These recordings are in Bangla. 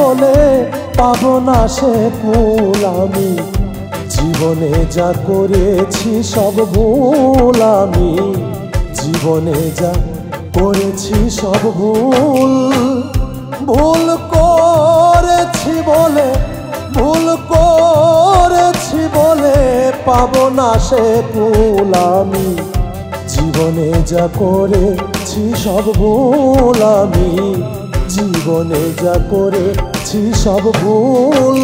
বলে পাবো না সে ফুল। আমি জীবনে যা করেছি সব ভুল, আমি জীবনে যা করেছি সব ভুল। ভুল করেছি বলে, ভুল করেছি বলে পাবো না সে ফুল। আমি জীবনে যা করেছি সব ভুল, আমি জীবনে যা করেছি সব ভুল।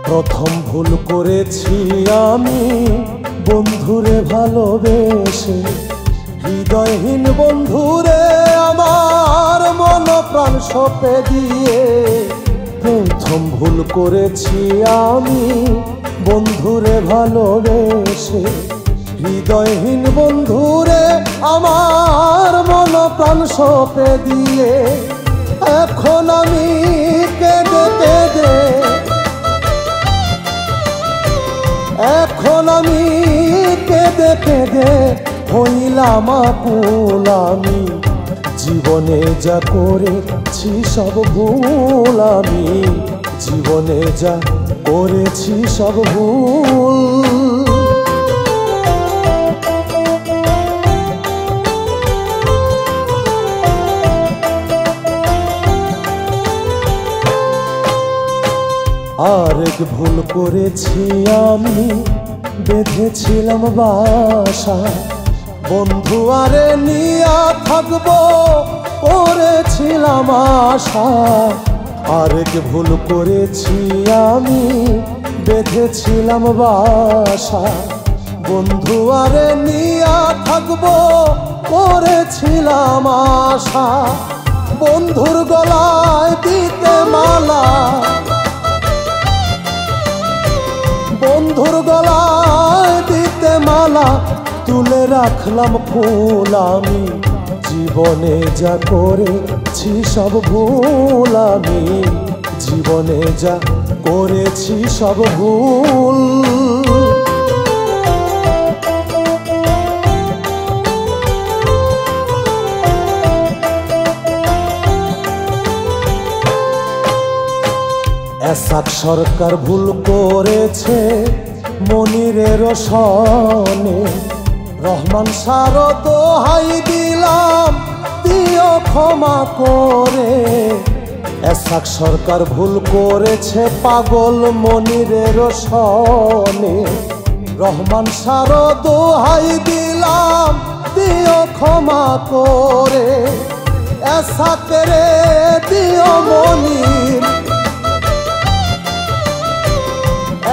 প্রথম ভুল করেছি আমি বন্ধুরে ভালোবেসে, হৃদয়হীন বন্ধুরে আমার মন প্রাণ সঁপে দিয়ে। প্রথম ভুল করেছি আমি বন্ধুরে ভালোবেসে, হৃদয়হীন বন্ধুরে আমার মন প্রাণ সঁপে দিয়ে। এখন আমি কেঁদে কেঁদে, এখন আমি কেঁদে কেঁদে হইলাম আকুল। আমি জীবনে যা করেছি সব ভুল, আমি জীবনে যা করেছি সব ভুল। আরেক ভুল করেছি আমি বেঁধেছিলাম বাসা, বন্ধু আরে নিয়া থাকবো করেছিলাম আশা। আরেক ভুল করেছি আমি বেঁধেছিলাম বাসা, বন্ধু আরে নিয়া থাকবো করেছিলাম আশা। বন্ধুর গলায় দিতে মালা, বন্ধুর গলায় দিতে মালা তুলে রাখলাম ফুল। আমি জীবনে যা করেছি সব ভুল, আমি জীবনে যা করেছি সব ভুল। এসাক সরকার ভুল করেছে মনিরের সনে, রহমান সার দোহাই দিলাম দিও ক্ষমা করে। এসাক সরকার ভুল করেছে পাগল মনিরের সনে, রহমান সার দোহাই দিলাম দিও ক্ষমা করে। এসাকেরে দিও মনির,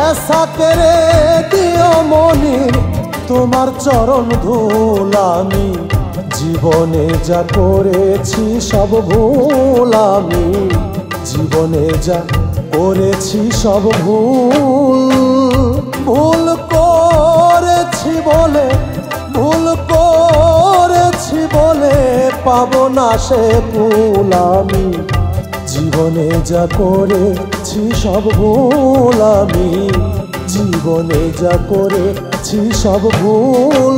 এসাকেরে দিও মনির তোমার চরণ ধুল। আমি জীবনে যা করেছি সব ভুল, আমি জীবনে যা করেছি সব ভুল। ভুল করেছি বলে, ভুল করেছি বলে পাবো না সে ফুল। আমি জীবনে যা করেছি সব ভুল, আমি জীবনে যা করেছি সব ভুল।